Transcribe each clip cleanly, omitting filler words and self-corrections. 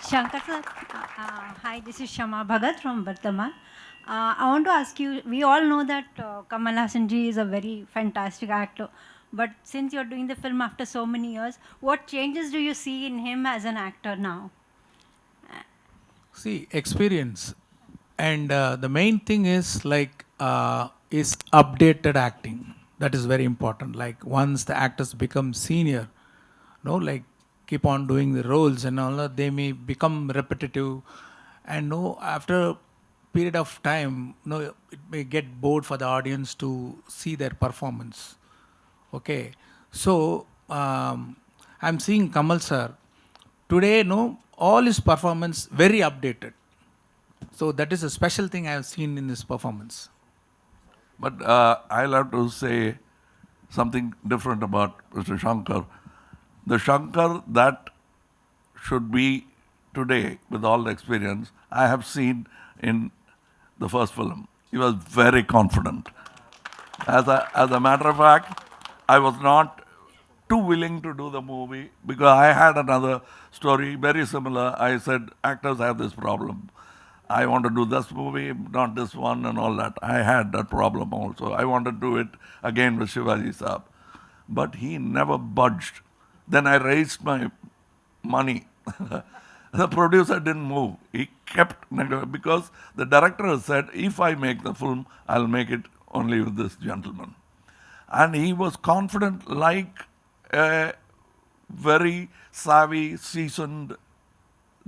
Shankar sir, hi, this is Shama Bhagat from Vardhaman. I want to ask you, we all know that Kamal Hassan ji is a very fantastic actor, but since you're doing the film after so many years, what changes do you see in him as an actor now? See, experience. And the main thing is updated acting. That is very important. Like once the actors become senior, like keep on doing the roles and all that, they may become repetitive. And no, after a period of time, it may get bored for the audience to see their performance. Okay, so I'm seeing Kamal sir today. No, all his performance very updated. So that is a special thing I have seen in his performance. But I'll have to say something different about Mr. Shankar. The Shankar that should be today, with all the experience, I have seen in the first film. He was very confident. As a matter of fact, I was not too willing to do the movie because I had another story very similar. I said, actors have this problem. I want to do this movie, not this one, and all that. I had that problem also. I wanted to do it again with Shivaji Saab. But he never budged. Then I raised my money. The producer didn't move. He kept because the director has said, if I make the film, I'll make it only with this gentleman. And he was confident like a very savvy, seasoned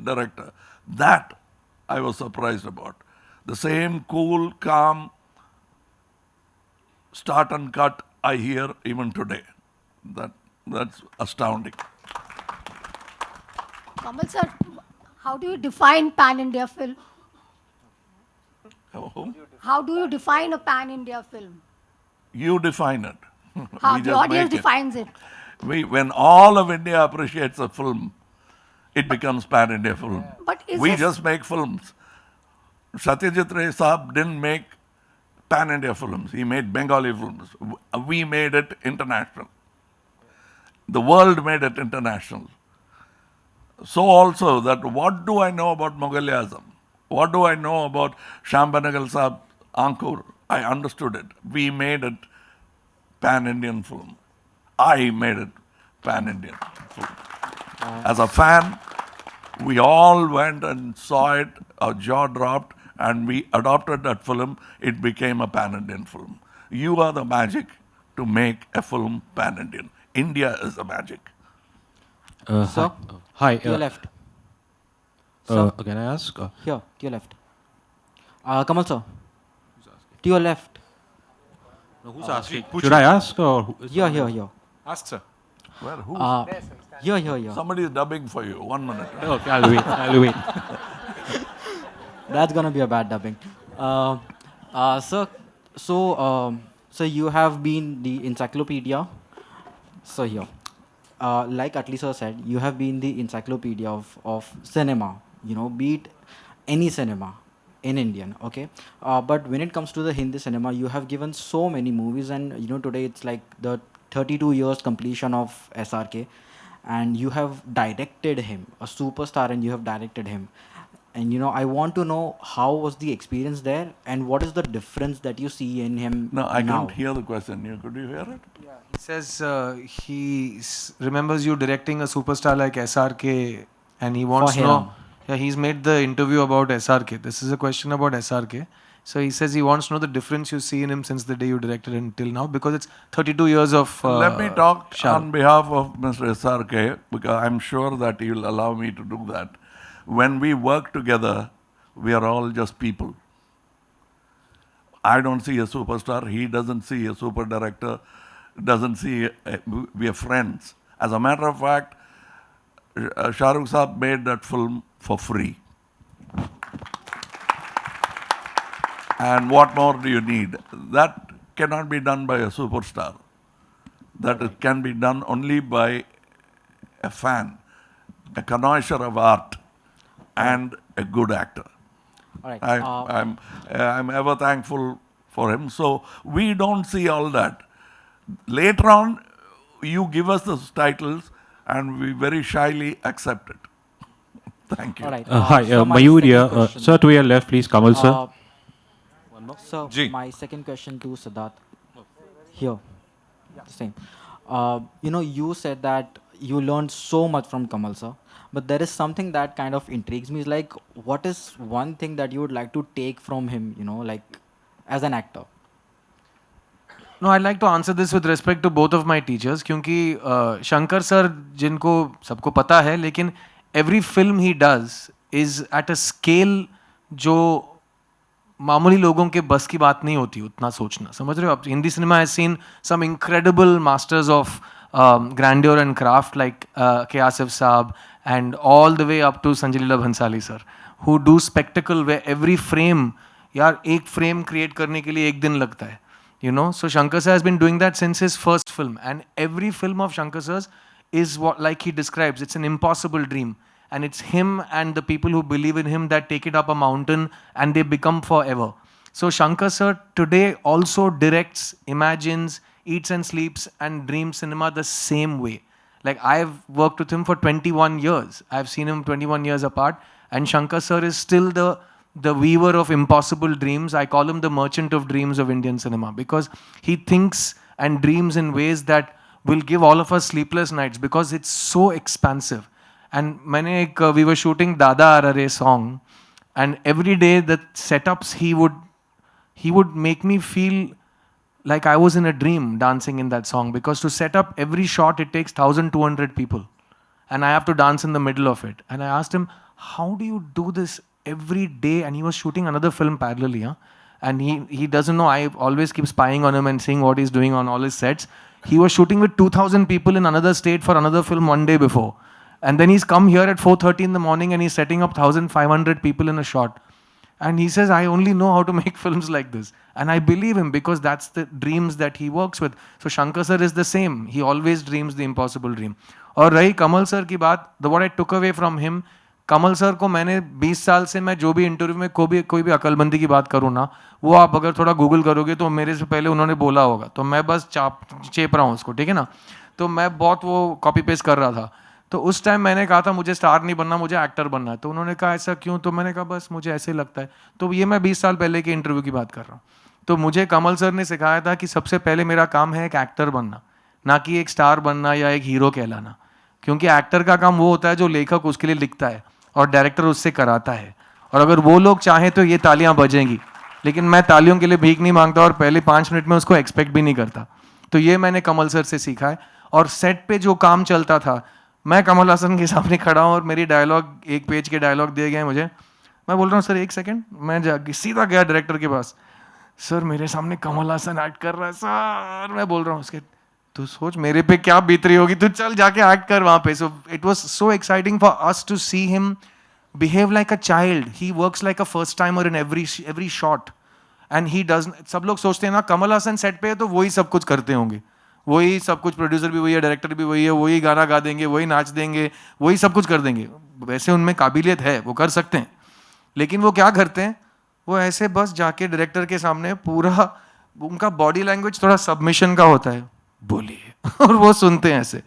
director. That I was surprised about. The same cool, calm, start and cut I hear even today. That's astounding. Kamal sir, how do you define pan-India film? Oh, How do you define a pan-India film? you define it. How We the just audience make it. defines it? When all of India appreciates a film, it becomes pan-India film. But is We this just make films. Satyajit Ray Saab didn't make pan-India films. He made Bengali films. We made it international. The world made it international. So also that what do I know about Mughal Azam? What do I know about Shambhanagal Saab Ankur? I understood it. We made it pan-Indian film. I made it pan-Indian film. As a fan, we all went and saw it, our jaw dropped, and we adopted that film. It became a pan-Indian film. You are the magic to make a film pan-Indian. India is the magic. Sir, Hi. to your left. Sir, Can I ask? here, to your left. Kamal sir, to your left. Who's asking? Should I ask or Here. ask, sir? Where? Who? Here. Somebody is dubbing for you. 1 minute. Okay, I'll wait. That's gonna be a bad dubbing. Sir, so you have been the encyclopedia. So here, like Atli sir said, you have been the encyclopedia of cinema. Be it any cinema in Indian, okay. But when it comes to the Hindi cinema, you have given so many movies, and today it's like the 32 years completion of SRK, and you have directed him, a superstar, and you have directed him. And I want to know how was the experience there, and what is the difference that you see in him No, I now? couldn't hear the question. Could you hear it? He says remembers you directing a superstar like SRK, and he wants to know. Hiram. Yeah, he's made the interview about SRK. This is a question about SRK. So he says he wants to know the difference you see in him since the day you directed until now, because it's 32 years of. Let me talk Shah on behalf of Mr. SRK, because I'm sure that he will allow me to do that. When we work together, we are all just people. I don't see a superstar. He doesn't see a super director. Doesn't see. We are friends. As a matter of fact, Shah Rukh Saab made that film for free. And what more do you need? That cannot be done by a superstar. That it can be done only by a fan, a connoisseur of art, and a good actor. All right. I'm ever thankful for him. So we don't see all that. Later on, you give us those titles, and we very shyly accept it. Thank you. All right. Hi, so my Mayur second here. question- Sir, to your left, please, Kamal sir. So Ji. my second question to Siddharth. Here. Same. You said that you learned so much from Kamal sir, but there is something that kind of intrigues me. Is like, what is one thing that you would like to take from him? Like as an actor. No, I'd like to answer this with respect to both of my teachers क्योंकि Shankar sir जिनको सबको पता है लेकिन every film he does is at a scale जो मामूली लोगों के बस की बात नहीं होती उतना सोचना समझ रहे हो आप Hindi cinema has seen some incredible masters of grandeur and craft like K. Asif Saab and all the way up to Sanjay Leela Bhansali sir who do spectacle where every frame यार एक frame create करने के लिए एक दिन लगता है so Shankar sir has been doing that since his first film and every film of Shankar sir's is what like he describes it's an impossible dream and it's him and the people who believe in him that take it up a mountain and they become forever. So Shankar sir today also directs, imagines, eats and sleeps and dreams cinema the same way. Like I've worked with him for 21 years. I've seen him 21 years apart and Shankar sir is still the weaver of impossible dreams. I call him the merchant of dreams of Indian cinema because he thinks and dreams in ways that will give all of us sleepless nights because it's so expansive. And we were shooting Dada Arare song and every day the setups he would make me feel like I was in a dream dancing in that song because to set up every shot it takes 1,200 people and I have to dance in the middle of it. And I asked him, how do you do this every day? And he was shooting another film parallelly. Huh? And he doesn't know, I always keep spying on him and seeing what he's doing on all his sets. He was shooting with 2,000 people in another state for another film one day before. And then he's come here at 4:30 in the morning and he's setting up 1,500 people in a shot. And he says, I only know how to make films like this. And I believe him because that's the dreams that he works with. So Shankar sir is the same. He always dreams the impossible dream. और रही कमल sir की बात, what I took away from him, Kamal sir को मैंने 20 साल से मैं जो भी इंटरव्यू में कोई भी अकलमंदी की बात करूँ ना, वो आप अगर थोड़ा गूगल करोगे तो मेरे से पहले उन्होंने बोला होगा. तो मैं बस चेप रहा हूँ उसको, ठीक है ना. तो मैं बहुत वो कॉपी पेस्ट कर रहा था. तो उस टाइम मैंने कहा था मुझे स्टार नहीं बनना, मुझे एक्टर बनना है. तो उन्होंने कहा ऐसा क्यों? तो मैंने कहा बस मुझे ऐसे लगता है. तो ये मैं 20 साल पहले के इंटरव्यू की बात कर रहा हूँ. तो मुझे कमल सर ने सिखाया था कि सबसे पहले मेरा काम है एक एक्टर बनना, ना कि एक स्टार बनना या एक हीरो कहलाना. क्योंकि एक्टर का काम वो होता है जो लेखक उसके लिए लिखता है और डायरेक्टर उससे कराता है. और अगर वो लोग चाहें तो ये तालियां बजेंगी, लेकिन मैं तालियों के लिए भीख नहीं मांगता और पहले 5 मिनट में उसको एक्सपेक्ट भी नहीं करता. तो ये मैंने कमल सर से सीखा है. और सेट पे जो काम चलता था, मैं कमल हासन के सामने खड़ा हूँ और मेरी डायलॉग 1 पेज के डायलॉग दिए गए मुझे. मैं बोल रहा हूँ सर 1 सेकेंड. मैं सीधा गया डायरेक्टर के पास, सर मेरे सामने कमल हासन एक्ट कर रहा है सर. मैं बोल रहा हूँ उसके, तू सोच मेरे पे क्या बीत रही होगी, तू चल जाके एक्ट कर वहाँ पे. So it was so exciting for us to see him behave like a child. He works like a first timer in every shot. And he does. सब लोग सोचते हैं ना कमल हासन सेट पे है तो वही सब कुछ करते होंगे, वही सब कुछ, प्रोड्यूसर भी वही है, डायरेक्टर भी वही है, वही गाना गा देंगे, वही नाच देंगे, वही सब कुछ कर देंगे. वैसे उनमें काबिलियत है, वो कर सकते हैं. लेकिन वो क्या करते हैं, वो ऐसे बस जाके डायरेक्टर के सामने पूरा उनका बॉडी लैंग्वेज थोड़ा सबमिशन का होता है, बोलिए और वो सुनते हैं ऐसे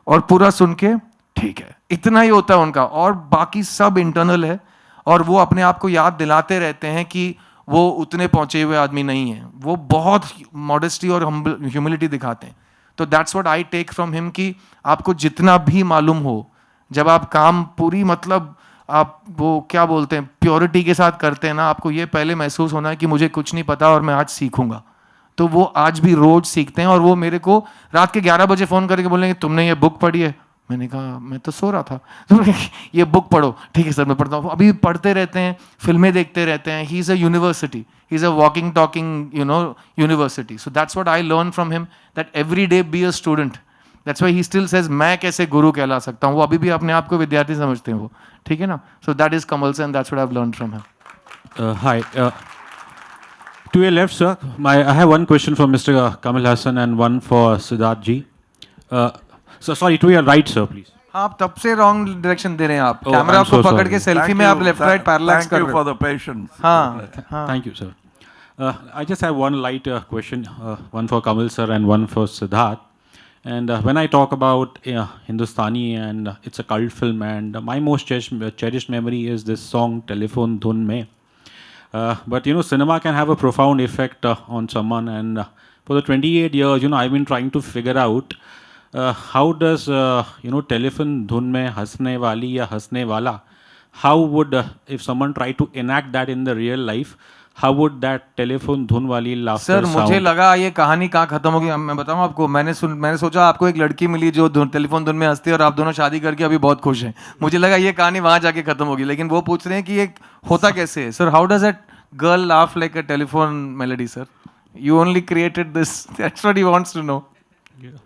और पूरा सुन के ठीक है, इतना ही होता है उनका. और बाकी सब इंटरनल है और वो अपने आप को याद दिलाते रहते हैं कि वो उतने पहुंचे हुए आदमी नहीं है. वो बहुत मॉडेस्टी और ह्यूमिलिटी दिखाते हैं. तो that's what I take from him कि आपको जितना भी मालूम हो, जब आप काम पूरी मतलब आप वो क्या बोलते हैं प्योरिटी के साथ करते हैं ना, आपको ये पहले महसूस होना है कि मुझे कुछ नहीं पता और मैं आज सीखूंगा. तो वो आज भी रोज सीखते हैं. और वो मेरे को रात के 11 बजे फ़ोन करके बोलेंगे तुमने ये बुक पढ़ी है. मैंने कहा मैं तो सो रहा था. ये बुक पढ़ो. ठीक है सर मैं पढ़ता हूँ. अभी पढ़ते रहते हैं, फिल्में देखते रहते हैं. He is a university, he is a walking talking university. So that's what I learn from him, that every day be a student. That's why he still says मैं कैसे गुरु कहला सकता हूँ. वो अभी भी अपने आप को विद्यार्थी समझते हैं वो, ठीक है ना. So that is Kamal sir and that's what I have learned from him. Hi. To your left, sir, I have one question for Mr. Kamal Hassan and one for Siddharth ji. So sorry, to your right, sir, please. आप तब से wrong direction दे रहे हैं. आप Oh, camera I'm को so पकड़ sorry. के selfie में आप लेफ्ट राइट पैरेलैक्स कर Thank रहे you हो. for the patience. हाँ. Thank you, sir. I just have one light question, one for Kamal sir and one for Siddharth. And when I talk about Hindustani, and it's a cult film, and my most cherished memory is this song Telephone Dhun Mein. But cinema can have a profound effect on someone, and for the 28 years, I've been trying to figure out how does Telephone Dhun Mein Hasne Wali ya Hasne Wala, how would if someone try to enact that in the real life, how would that telephone धुन वाली laughter sir sound? मुझे लगा ये कहानी कहाँ खत्म होगी, मैं बताऊँ आपको, मैंने सोचा आपको एक लड़की मिली जो टेलीफोन धुन में हंसती है और आप दोनों शादी करके अभी बहुत खुश हैं, मुझे लगा ये कहानी वहाँ जाके खत्म होगी, लेकिन वो पूछ रहे हैं कि ये होता कैसे है. Sir, how does that girl laugh like a telephone melody? Sir, you only created this. That's what he wants to know. Yeah.